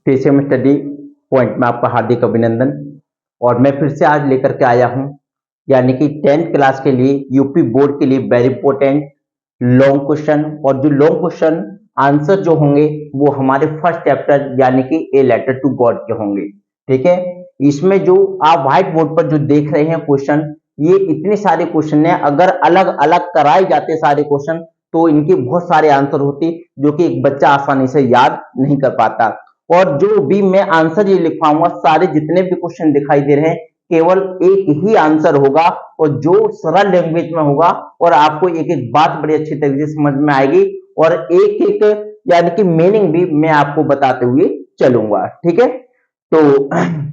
TCM study point में आपका हार्दिक अभिनंदन। और मैं फिर से आज लेकर के आया हूं, यानी कि 10th क्लास के लिए यूपी बोर्ड के लिए वेरी इंपॉर्टेंट लॉन्ग क्वेश्चन। और जो लॉन्ग क्वेश्चन आंसर जो होंगे वो हमारे फर्स्ट चैप्टर यानी कि ए लेटर टू गॉड के होंगे। ठीक है, इसमें जो आप व्हाइट बोर्ड पर जो देख रहे हैं क्वेश्चन, ये इतने सारे क्वेश्चन है, अगर अलग अलग कराए जाते सारे क्वेश्चन तो इनके बहुत सारे आंसर होते जो कि एक बच्चा आसानी से याद नहीं कर पाता। और जो भी मैं आंसर ये लिखवाऊंगा, सारे जितने भी क्वेश्चन दिखाई दे रहे हैं केवल एक ही आंसर होगा और जो सरल लैंग्वेज में होगा, और आपको एक एक बात बड़ी अच्छी तरीके से समझ में आएगी और एक एक यानी कि मीनिंग भी मैं आपको बताते हुए चलूंगा। ठीक है, तो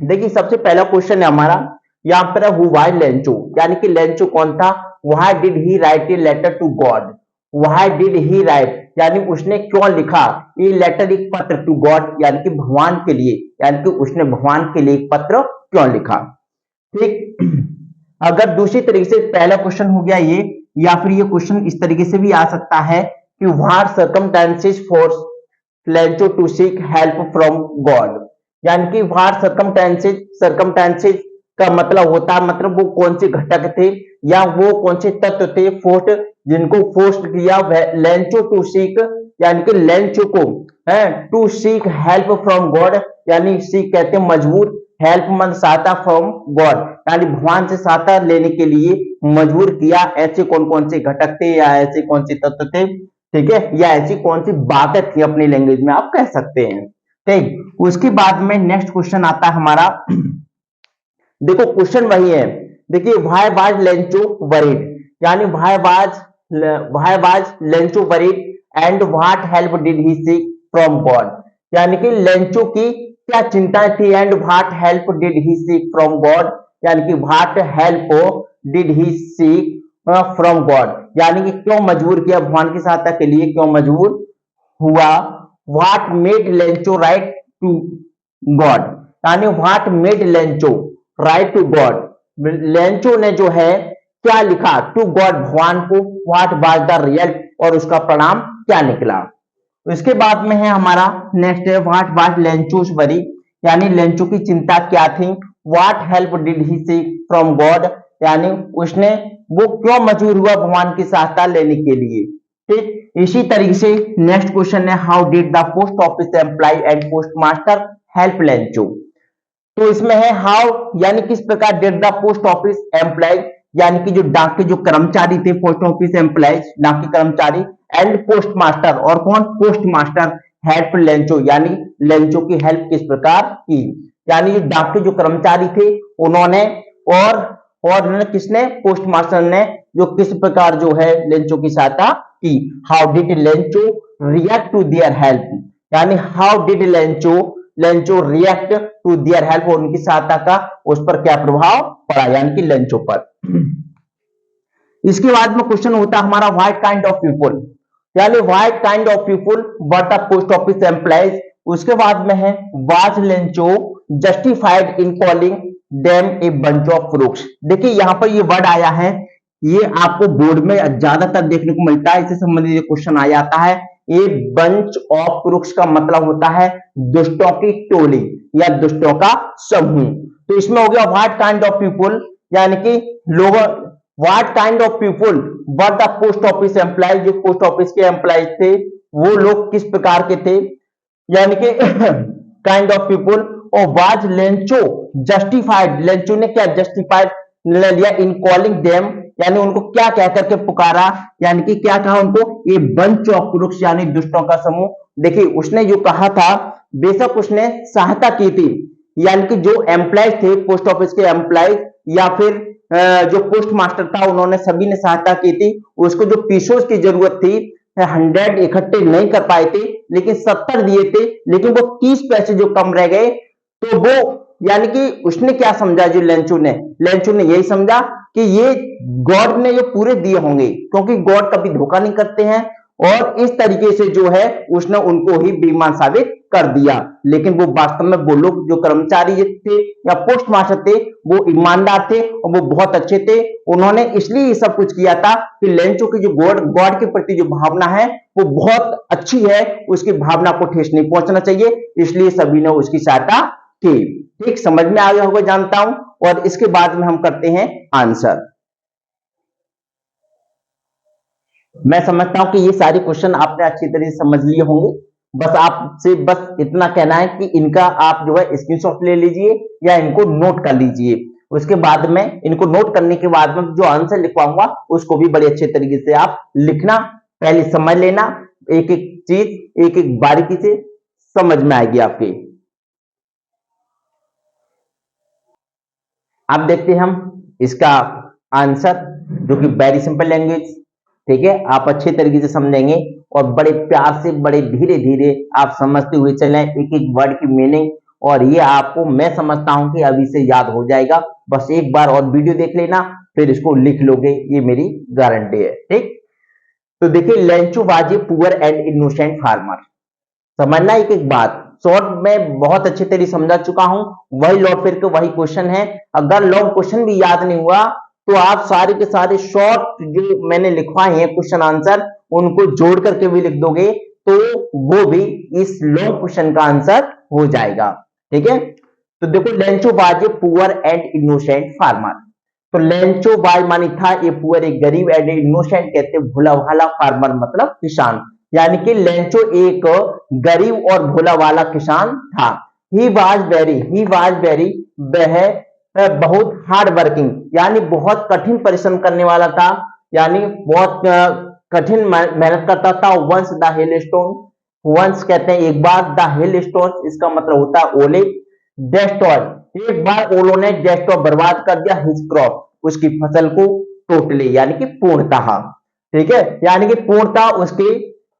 देखिए सबसे पहला क्वेश्चन है हमारा, यहाँ पर है हु वाज लेंचो, यानी कि लेंचो कौन था। Why did he write a letter to God, why did he write यानी उसने क्यों लिखा ये लेटर, एक पत्र टू गॉड यानी कि भगवान के लिए, यानी कि उसने भगवान के लिए एक पत्र क्यों लिखा। ठीक, अगर दूसरी तरीके से पहला क्वेश्चन हो गया ये, या फिर ये क्वेश्चन इस तरीके से भी आ सकता है कि what circumstances force Lencho to seek help from God, यानी कि व्हाट सर्कमस्टेंसेस, सर्कमस्टेंसेस का मतलब होता है मतलब वो कौन से घटक थे या वो कौन से तत्व थे फोर्स जिनको फोर्स किया लेंचो टू सीक, यानी कि लेंचो को है to seek help from God, यानी सीक कहते हैं मजबूर, हेल्प मन सहायता फ्रॉम गॉड यानी भगवान से सहायता लेने के लिए मजबूर किया। ऐसे कौन कौन से घटक थे या ऐसे कौन से तत्व थे, ठीक है, या ऐसी कौन सी बातें थी अपनी लैंग्वेज में आप कह सकते हैं। ठीक, उसके बाद में नेक्स्ट क्वेश्चन आता है हमारा, देखो क्वेश्चन वही है, देखिए व्हाई वाज लेंचो वरीड, यानी why was Lencho worried and what help did he seek from God, यानी कि लेंचो की क्या चिंता थी and what help did he seek from God, यानी कि what help did he seek from God, यानी कि क्यों मजबूर किया भगवान की सहायता के लिए, क्यों मजबूर हुआ। What made Lencho write to God, यानी what made Lencho write to God, Lencho ने जो है क्या लिखा टू गॉड भगवान को, व्हाट वाज द रिजल्ट और उसका परिणाम क्या निकला। इसके बाद में है हमारा नेक्स्ट है व्हाट वाज लेंचोस वरी, यानी लेंचो की चिंता क्या थी। What help did he seek from God, यानी उसने वो क्यों मजबूर हुआ भगवान की सहायता लेने के लिए। ठीक, इसी तरीके से नेक्स्ट क्वेश्चन है how did the post office employ and post master help Lencho, तो इसमें है हाउ यानी किस प्रकार did the post office employ, यानी कि जो डाक के जो कर्मचारी थे, पोस्ट ऑफिस एम्प्लॉय डाक के कर्मचारी, एंड पोस्ट मास्टर और कौन पोस्ट मास्टर हेल्प लेंचो, यानी लेंचो की हेल्प किस प्रकार की, यानी जो डाक के जो कर्मचारी थे उन्होंने और उन्होंने किसने पोस्ट मास्टर ने जो किस प्रकार जो है लेंचो की सहायता की। How did Lencho react to their help, यानी how did Lencho react to their help, उनकी सहायता का उस पर क्या प्रभाव पड़ा, यानी कि लेंचो पर। इसके बाद में क्वेश्चन होता है हमारा व्हाट काइंड ऑफ पीपल, यानी what kind of people were the post office employees. उसके बाद में है was Lencho justified in calling them a bunch of crooks. देखिए यहां पर ये वर्ड आया है, ये आपको बोर्ड में ज्यादातर देखने को मिलता है, इससे संबंधित क्वेश्चन आ जाता है। ये बंच ऑफ क्रूक्स का मतलब होता है दुष्टों की टोली या दुष्टों का समूह। तो इसमें हो गया व्हाट काइंड ऑफ पीपल, यानी कि लोगों, what kind of people were the post office employ, जो पोस्ट ऑफिस के एम्प्लॉय थे वो लोग किस प्रकार के थे, यानी कि काइंड ऑफ पीपल। और वाज लेंचो जस्टिफाइड, लेंचो ने क्या जस्टिफाइड ले लिया इन कॉलिंग देम, यानी उनको क्या कह करके पुकारा, यानी कि क्या कहा उनको, ये बंच ऑफ क्रूक्स यानी दुष्टों का समूह। देखिए उसने जो कहा था बेशक उसने सहायता की थी, यानी कि जो एम्प्लॉय थे पोस्ट ऑफिस के एम्प्लॉय या फिर जो पोस्ट मास्टर था उन्होंने सभी ने सहायता की थी। उसको जो पीसोस की जरूरत थी 100 इकट्ठे नहीं कर पाए थे लेकिन 70 दिए थे, लेकिन वो 30 पैसे जो कम रह गए, तो वो यानी कि उसने क्या समझा, जो लेंचो ने यही समझा कि ये गॉड ने ये पूरे दिए होंगे, क्योंकि गॉड कभी धोखा नहीं करते हैं और इस तरीके से जो है उसने उनको ही बेईमान साबित कर दिया। लेकिन वो वास्तव में वो लोग जो कर्मचारी थे या पोस्ट मास्टर थे वो ईमानदार थे और वो बहुत अच्छे थे। उन्होंने इसलिए ये सब कुछ किया था कि लेंचो की जो गॉड के प्रति जो भावना है वो बहुत अच्छी है, उसकी भावना को ठेस नहीं पहुंचना चाहिए, इसलिए सभी ने उसकी सहायता की। ठीक, समझ में आ गया होगा जानता हूं। और इसके बाद में हम करते हैं आंसर। मैं समझता हूं कि ये सारे क्वेश्चन आपने अच्छी तरह से समझ लिए होंगे। बस आपसे बस इतना कहना है कि इनका आप जो है स्क्रीनशॉट ले लीजिए या इनको नोट कर लीजिए। उसके बाद में इनको नोट करने के बाद में जो आंसर लिखवाऊंगा उसको भी बड़े अच्छे तरीके से आप लिखना, पहले समझ लेना, एक एक चीज एक एक बारीकी से समझ में आएगी आपके। अब देखते हैं हम इसका आंसर, जो कि वेरी सिंपल लैंग्वेज, ठीक है, आप अच्छे तरीके से समझेंगे और बड़े प्यार से बड़े धीरे धीरे आप समझते हुए चलें एक एक वर्ड की मीनिंग, और ये आपको मैं समझता हूं कि अभी से याद हो जाएगा। बस एक बार और वीडियो देख लेना, फिर इसको लिख लोगे, ये मेरी गारंटी है। ठीक, तो देखिए, Lencho was a poor and innocent farmer. समझना एक एक बात, शॉर्ट में बहुत अच्छी तरह समझा चुका हूं, वही लौट फिर के वही क्वेश्चन है। अगर लॉन्ग क्वेश्चन भी याद नहीं हुआ तो आप सारे के सारे शॉर्ट जो मैंने लिखवाए हैं क्वेश्चन आंसर, उनको जोड़ करके भी लिख दोगे तो वो भी इस लॉन्ग क्वेश्चन का आंसर हो जाएगा। ठीक है, तो देखो, Lencho was a poor and innocent farmer. तो लेंचो वाज मानी था ये पुअर, एक गरीब, एंड इनोसेंट कहते भोला भाला, फार्मर मतलब किसान, यानी कि लेंचो एक गरीब और भोला वाला किसान था। ही वाज वेरी, वह बहुत हार्ड वर्किंग, यानी बहुत कठिन परिश्रम करने वाला था, यानी बहुत कठिन मेहनत करता था। Once the hill stone, once कहते हैं एक बार, द हिल स्टोन इसका मतलब होता है ओले, डेस्ट्रॉय एक बार ओलो ने डेस्ट्रॉय बर्बाद कर दिया, हिज क्रॉप उसकी फसल को, टोटली यानी कि पूर्णतः। ठीक है, यानी कि पूर्णतः उसकी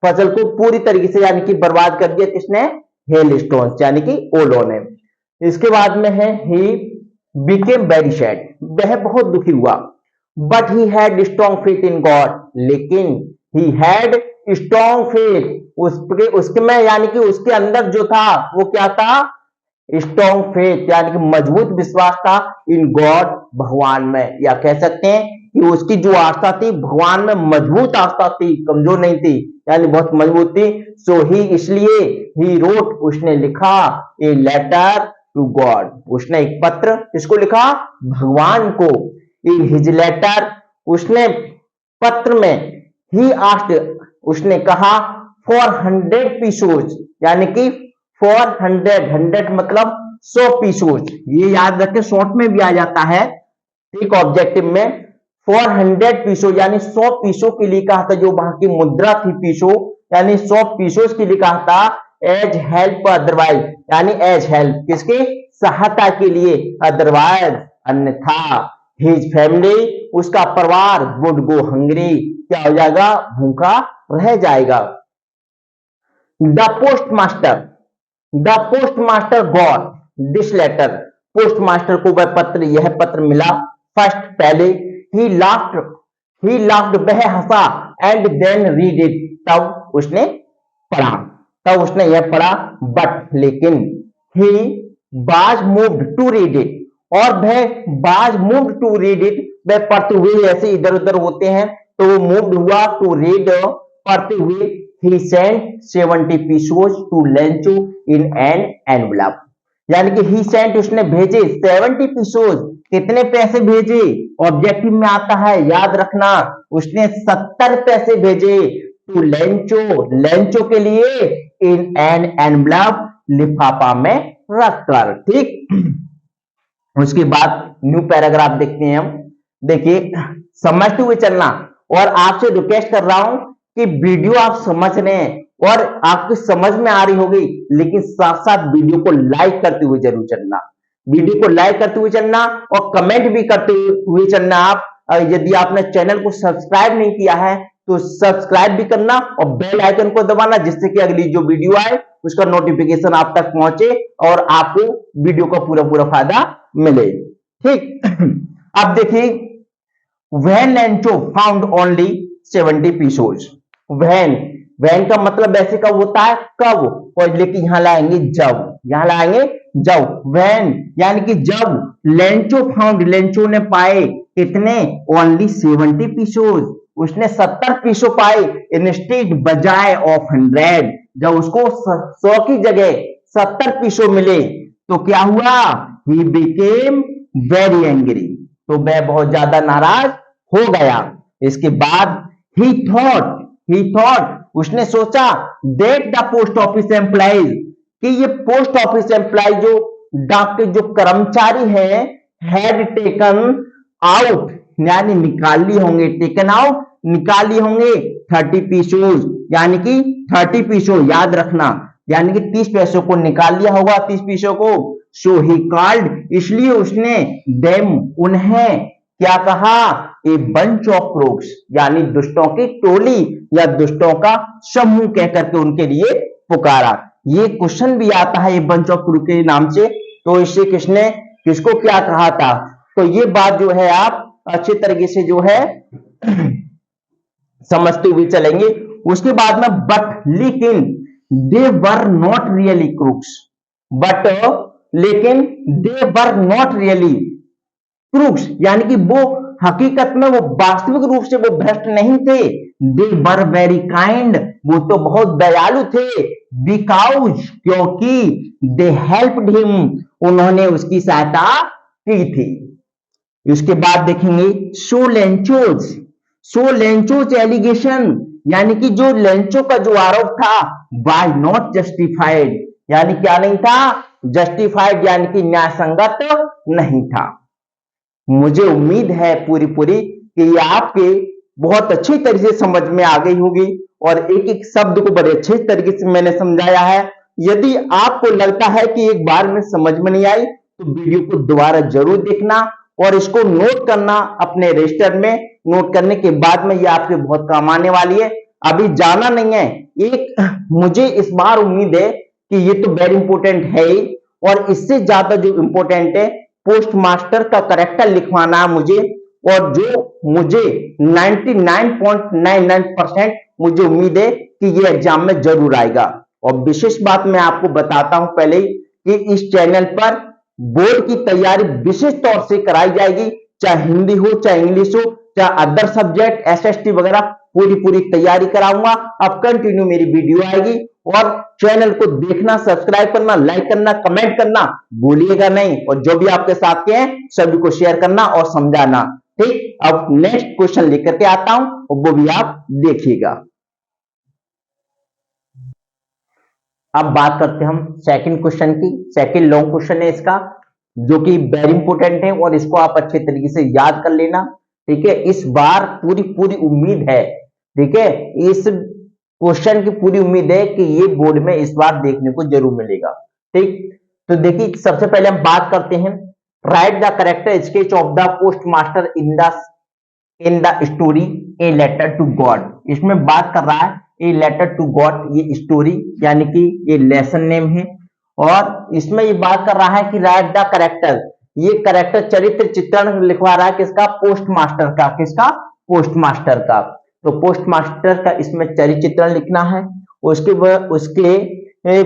फसल को पूरी तरीके से यानी कि बर्बाद कर दिया किसने, हेल स्टोन यानी कि ओलो ने। इसके बाद में है ही बिकेम वेरी सैड, वह बहुत दुखी हुआ। But he had strong faith in God, लेकिन ही हैड स्ट्रॉन्ग फेथ, उसके में यानी कि उसके अंदर जो था वो क्या था, स्ट्रॉन्ग फेथ यानी कि मजबूत विश्वास था, इन गॉड भगवान में, या कह सकते हैं कि उसकी जो आस्था थी भगवान में मजबूत आस्था थी, कमजोर नहीं थी, यानी बहुत मजबूत थी। सो ही इसलिए ही रोट उसने लिखा ए लेटर टू गॉड, उसने एक पत्र किसको लिखा, भगवान को। इन हिज लेटर उसने पत्र में ही आस्क्ड उसने कहा फॉर 100 पीसोज, यानी कि 100 मतलब 100 पीसोज, ये याद रखें शॉर्ट में भी आ जाता है, ठीक, ऑब्जेक्टिव में 400 पीसो यानी 100 पीसो के लिए कहा था, जो वहां की मुद्रा थी पीसो, यानी 100 पीसो के लिए कहा था। एज हेल्प अदरवाइज, यानी एज हेल्प किसके, सहायता के लिए, अदरवाइज अन्यथा, हिज फैमिली उसका परिवार, वुड गो हंग्री क्या हो जाएगा, भूखा रह जाएगा। The post master got this letter, post master को वह पत्र, यह पत्र मिला। फर्स्ट पहले, ही लाफ्ड वह हंसा, एंड देन रीड इट तब उसने पढ़ा, तब उसने यह पढ़ा। बट लेकिन, he was moved to read it, और वह was moved to read it, वह पढ़ते हुए ऐसे इधर उधर होते हैं तो वो मूव्ड हुआ टू रीड, पढ़ते हुए। He sent 70 pesos to Lencho in an envelope, यानी कि ही सेंट उसने भेजे 70 पीसोज, कितने पैसे भेजे, ऑब्जेक्टिव में आता है याद रखना, उसने 70 पैसे भेजे टू लेंचो के लिए, इन एन एनवलप लिफाफा में रखकर। ठीक, उसके बाद न्यू पैराग्राफ देखते हैं हम। देखिए, समझते हुए चलना, और आपसे रिक्वेस्ट कर रहा हूं कि वीडियो आप समझ रहे हैं और आपकी समझ में आ रही होगी, लेकिन साथ साथ वीडियो को लाइक करते हुए जरूर चलना, वीडियो को लाइक करते हुए चलना और कमेंट भी करते हुए चलना। आप यदि आपने चैनल को सब्सक्राइब नहीं किया है तो सब्सक्राइब भी करना और बेल आइकन को दबाना, जिससे कि अगली जो वीडियो आए उसका नोटिफिकेशन आप तक पहुंचे और आपको वीडियो का पूरा फायदा मिले। ठीक, अब देखिए, when Lencho found only 70 pesos, when, when का मतलब वैसे कब होता है, कब, और लेकिन यहां लाएंगे जब, यहां लाएंगे जब, व्हेन यानी कि जब लेंचो फाउंड, लेंचो ने पाए कितने, ओनली 70 पीसोज, उसने 70 पीसो पाए, इंस्टेड बजाय ऑफ 100, जब उसको 100 की जगह 70 पीसो मिले तो क्या हुआ, ही बिकेम वेरी एंग्री, तो वह बहुत ज्यादा नाराज हो गया। इसके बाद ही थॉट उसने सोचा, that the post office employees, कि ये पोस्ट ऑफिस एम्प्लॉय जो डाक के जो कर्मचारी हैं, हैड टेकन आउट यानी निकाल लिए होंगे, टेकन आउट निकाल लिए होंगे 30 पीसोज, यानी कि 30 पीसो याद रखना, यानी कि 30 पैसों को निकाल लिया होगा, 30 पीसों को। सो ही कॉल्ड, इसलिए उसने देम उन्हें क्या कहा, ए बंच ऑफ क्रूक्स, यानी दुष्टों की टोली या दुष्टों का समूह कहकर के उनके लिए पुकारा। ये क्वेश्चन भी आता है ए बंच ऑफ क्रूक के नाम से, तो इससे किसने किसको क्या कहा था, तो ये बात जो है आप अच्छी तरीके से जो है समझते हुए चलेंगे। उसके बाद में बट लेकिन they were not really crooks, but लेकिन they were not really crooks, यानी कि वो हकीकत में वो वास्तविक रूप से वो भ्रष्ट नहीं थे, दे वर वेरी काइंड, वो तो बहुत दयालु थे, बिकॉज क्योंकि दे हेल्प्ड हिम, उन्होंने उसकी सहायता की थी। उसके बाद देखेंगे सो लेंचोज एलिगेशन, यानी कि जो लेंचो का जो आरोप था, वाज नॉट जस्टिफाइड, यानी क्या नहीं था, जस्टिफाइड यानी कि न्यायसंगत नहीं था। मुझे उम्मीद है पूरी कि ये आपके बहुत अच्छी तरीके से समझ में आ गई होगी और एक एक शब्द को बड़े अच्छे तरीके से मैंने समझाया है। यदि आपको लगता है कि एक बार में समझ में नहीं आई तो वीडियो को दोबारा जरूर देखना और इसको नोट करना अपने रजिस्टर में, नोट करने के बाद में ये आपके बहुत काम आने वाली है। अभी जाना नहीं है, एक मुझे इस बार उम्मीद है कि ये तो वेरी इंपॉर्टेंट है ही, और इससे ज्यादा जो इंपॉर्टेंट है पोस्ट मास्टर का करेक्टर लिखवाना है मुझे, और जो मुझे 99.99% मुझे उम्मीद है कि ये एग्जाम में जरूर आएगा। और विशेष बात मैं आपको बताता हूं पहले ही कि इस चैनल पर बोर्ड की तैयारी विशेष तौर से कराई जाएगी, चाहे हिंदी हो, चाहे इंग्लिश हो, चाहे अदर सब्जेक्ट एसएसटी वगैरह, पूरी तैयारी कराऊंगा। अब कंटिन्यू मेरी वीडियो आएगी और चैनल को देखना, सब्सक्राइब करना, लाइक करना, कमेंट करना भूलिएगा नहीं, और जो भी आपके साथ के हैं सभी को शेयर करना और समझाना। ठीक, अब नेक्स्ट क्वेश्चन लेकर के आता हूं और वो भी आप देखिएगा। अब बात करते हैं हम सेकंड क्वेश्चन की। सेकंड लॉन्ग क्वेश्चन है इसका, जो कि वेरी इंपॉर्टेंट है और इसको आप अच्छे तरीके से याद कर लेना। ठीक है, इस बार पूरी उम्मीद है, ठीक है, इस क्वेश्चन की पूरी उम्मीद है कि ये बोर्ड में इस बार देखने को जरूर मिलेगा। ठीक, तो देखिए सबसे पहले हम बात करते हैं, write the character sketch of the post master in the story a letter to God. इसमें बात कर रहा है ए लेटर टू गॉड, ये स्टोरी यानी कि ये लेसन नेम है, और इसमें ये बात कर रहा है कि राइट द करेक्टर, ये करेक्टर चरित्र चित्रण लिखवा रहा है किसका, पोस्ट मास्टर का। किसका, पोस्ट मास्टर का। तो पोस्ट मास्टर का इसमें चरित्र चित्रण लिखना है, उसके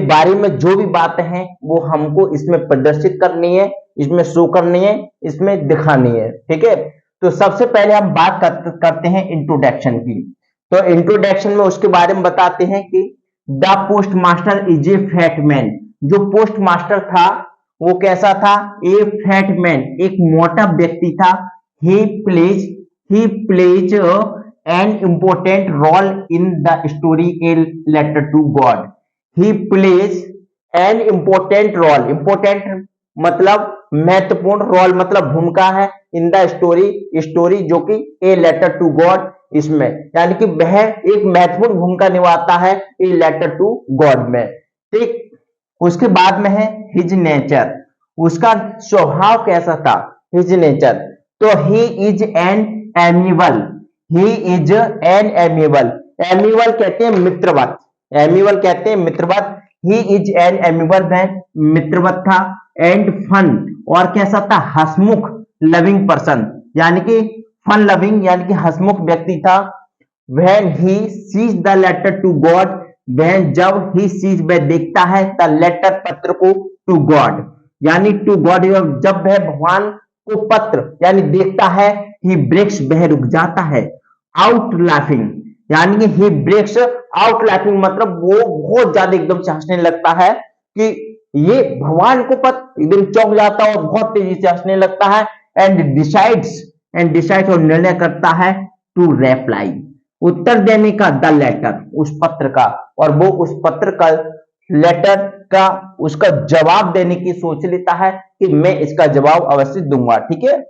बारे में जो भी बातें हैं वो हमको इसमें प्रदर्शित करनी है, इसमें शो करनी है, इसमें दिखानी है। ठीक है, तो सबसे पहले हम बात करते हैं इंट्रोडक्शन की। तो इंट्रोडक्शन में उसके बारे में बताते हैं कि the post master is a fat man, जो पोस्ट मास्टर था वो कैसा था, ए फैट मैन, एक मोटा व्यक्ति था। He plays an important role in the story a letter to God. He plays an important role, important मतलब महत्वपूर्ण, रोल मतलब भूमिका है, इन द स्टोरी जो कि ए लेटर टू गॉड, इसमें यानी कि वह एक महत्वपूर्ण भूमिका निभाता है ए लेटर टू गॉड में। ठीक, उसके बाद में है हिज नेचर, उसका स्वभाव कैसा था, हिज नेचर। तो he is an amiable, he is an amiable, amiable कहते हैं मित्रवत, एमिबल कहते हैं मित्रवत। ही इज एन एमिबल, वह मित्रवत था, एंड फन, और कैसा था, हसमुख, लविंग पर्सन, यानी कि फन लविंग यानी कि हसमुख व्यक्ति था। When he sees the letter to God, वह जब ही सीज वह देखता है द लेटर पत्र को टू गॉड, यानी टू गॉड जब वह भगवान को पत्र यानी देखता है, ही ब्रेक्स वह रुक जाता है, आउट लाफिंग यानी कि ही ब्रेक्स आउट लाफिंग मतलब वो बहुत ज्यादा एकदम से हंसने लगता है कि ये भगवान को पत्र एकदम चौंक जाता है और बहुत तेजी से हंसने लगता है। एंड डिसाइड्स और निर्णय करता है टू रिप्लाई उत्तर देने का द लेटर उस पत्र का, और वो उस पत्र का लेटर का उसका जवाब देने की सोच लेता है कि मैं इसका जवाब अवश्य दूंगा। ठीक है,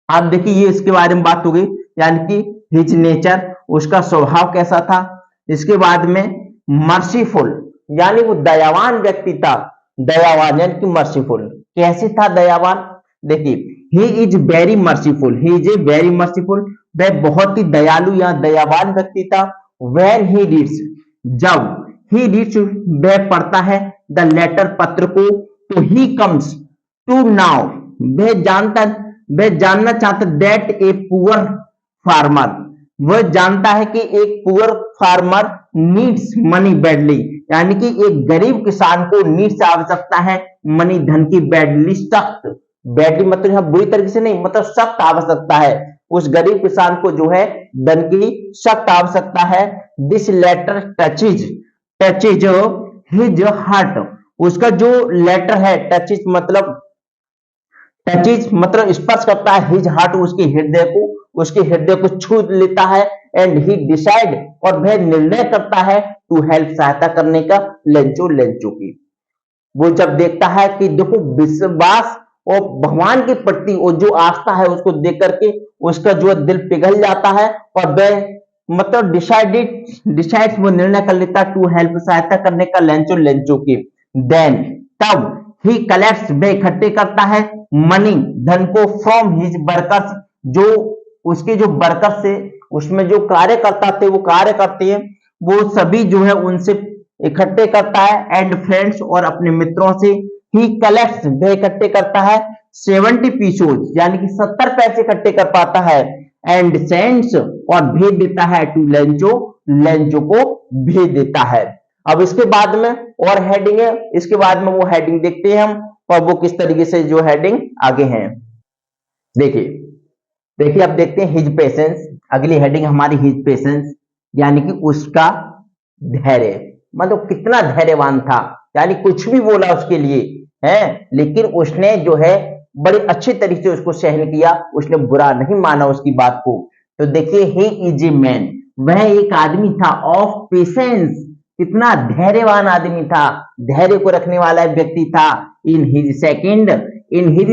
आप देखिए ये इसके बारे में बात हो गई, यानी कि हिज नेचर उसका स्वभाव कैसा था। इसके बाद में मर्सीफुल यानी वो दयावान व्यक्ति था, दयावान यानी कि मर्सीफुल कैसे था दयावान, देखिए he is very merciful, he is a very merciful, वह बहुत ही दयालु या दयावान व्यक्ति था। व्हेन ही रीड्स जब ही रीड्स वह पढ़ता है द लेटर पत्र को, तो ही कम्स टू नाउ वह जानना चाहता दैट ए पुअर फार्मर, वह जानता है कि एक poor farmer needs money badly, यानी कि एक गरीब किसान को नीड्स आवश्यकता है मनी धन की बैडली सख्त, बैडली मतलब यहां बुरी तरीके से नहीं मतलब सख्त आवश्यकता है, उस गरीब किसान को जो है धन की सख्त आवश्यकता है। This letter touches his heart, उसका जो लेटर है टचेज मतलब स्पर्श करता है हिज हार्ट उसके हृदय को छू लेता है। एंड ही डिसाइड और वह निर्णय करता है टू हेल्प सहायता करने का लेंचो की, वो जब देखता है कि देखो विश्वास और भगवान के प्रति वो जो आस्था है उसको देख करके उसका जो दिल पिघल जाता है और वह मतलब डिसाइड वो निर्णय कर लेता है टू हेल्प सहायता करने का लेंचो की। देन तब ही कलेक्ट्स वह इकट्ठे करता है मनी धन को फ्रॉम हिज वर्कर्स, जो उसके जो वर्कर्स से उसमें जो कार्यकर्ता थे वो कार्य करते हैं वो सभी जो है उनसे इकट्ठे करता है। एंड फ्रेंड्स और अपने मित्रों से ही कलेक्ट्स वह इकट्ठे करता है 70 पीसोज यानी कि 70 पैसे इकट्ठे कर पाता है। एंड सेंड्स और भेज देता है टू लेंचो को भेज देता है। अब इसके बाद में और हेडिंग है, इसके बाद में वो हेडिंग देखते हैं हम और वो किस तरीके से जो हेडिंग आगे हैं। देखिए अब देखते हैं हिज पेशेंस, अगली हेडिंग हमारी हिज पेशेंस यानी कि उसका धैर्य, मतलब कितना धैर्यवान था, यानी कुछ भी बोला उसके लिए है लेकिन उसने जो है बड़े अच्छे तरीके से उसको सहन किया, उसने बुरा नहीं माना उसकी बात को। तो देखिए ही इज ए मैन, वह एक आदमी था ऑफ पेशेंस, कितना धैर्यवान आदमी था, धैर्य को रखने वाला व्यक्ति था। इन हिज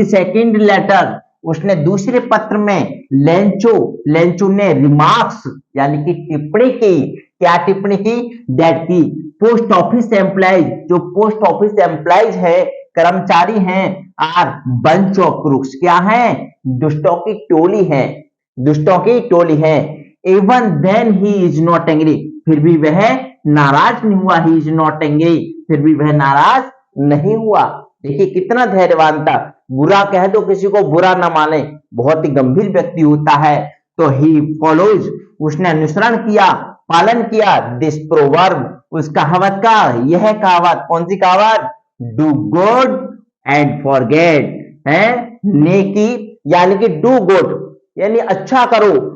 सेकंड लेटर उसने दूसरे पत्र में लेंचो ने रिमार्क्स यानी कि टिप्पणी की, क्या टिप्पणी की, दैट की पोस्ट ऑफिस एम्प्लॉइज, जो पोस्ट ऑफिस एम्प्लॉइज है कर्मचारी हैं, आर बंच ऑफ क्रूक्स, क्या है, दुष्टों की टोली है। Even then he is not angry, फिर भी वह नाराज नहीं हुआ, ही इज नॉट एंग्री, फिर भी वह नाराज नहीं हुआ। देखिए कितना धैर्यवान था, बुरा कह दो किसी को बुरा ना माने, बहुत ही गंभीर व्यक्ति होता है। तो ही फॉलोज उसने अनुसरण किया, पालन किया दिस प्रोवर्ब, उस कहावत का, यह कहावत कौन सी कहावत, डू गुड एंड फॉरगेट, है नेकी यानी कि डू गुड यानी अच्छा करो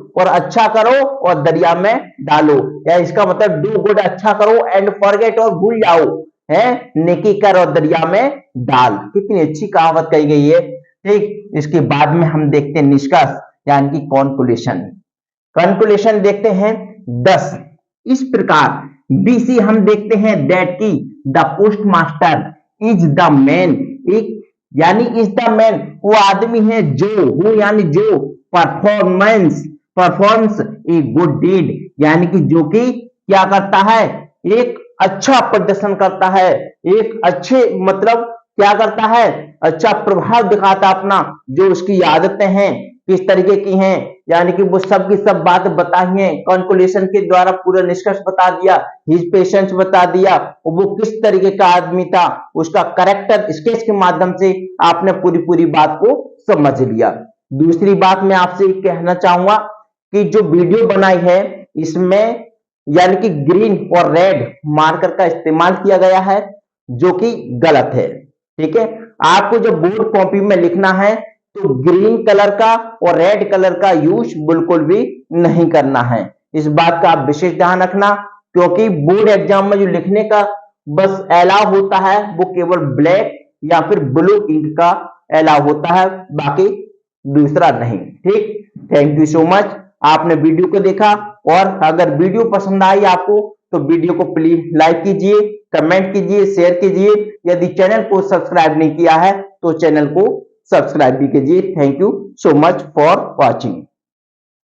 और दरिया में डालो, या इसका मतलब डू गुड अच्छा करो एंड फॉरगेट और भूल जाओ, है नेकी कर और दरिया में डाल। कितनी अच्छी कहावत कही गई है। ठीक, इसके बाद में हम देखते हैं निष्कर्ष यानी कि कॉन्क्लूशन देखते हैं 10। इस प्रकार बीसी हम देखते हैं दैट की the post master is the man, यानी इज द मैन वो आदमी है जो यानी जो परफॉर्म्स ए गुड डीड, यानी कि जो कि क्या करता है, एक अच्छा प्रदर्शन करता है, एक अच्छे मतलब क्या करता है, अच्छा प्रभाव दिखाता अपना, जो उसकी आदतें हैं किस तरीके की हैं, यानी कि वो सब की सब बात बताई है। कॉन्क्लूशन के द्वारा पूरा निष्कर्ष बता दिया, हिज पेशेंस बता दिया, वो किस तरीके का आदमी था, उसका कैरेक्टर स्केच के माध्यम से आपने पूरी बात को समझ लिया। दूसरी बात मैं आपसे कहना चाहूंगा कि जो वीडियो बनाई है इसमें यानी कि ग्रीन और रेड मार्कर का इस्तेमाल किया गया है, जो कि गलत है। ठीक है, आपको जब बोर्ड कॉपी में लिखना है तो ग्रीन कलर का और रेड कलर का यूज बिल्कुल भी नहीं करना है। इस बात का आप विशेष ध्यान रखना, क्योंकि बोर्ड एग्जाम में जो लिखने का बस अलाउ होता है वो केवल ब्लैक या फिर ब्लू इंक का अलाउ होता है, बाकी दूसरा नहीं। ठीक, थैंक यू सो मच, आपने वीडियो को देखा। और अगर वीडियो पसंद आई आपको तो वीडियो को प्लीज लाइक कीजिए, कमेंट कीजिए, शेयर कीजिए। यदि चैनल को सब्सक्राइब नहीं किया है तो चैनल को सब्सक्राइब भी कीजिए। Thank you so much for watching.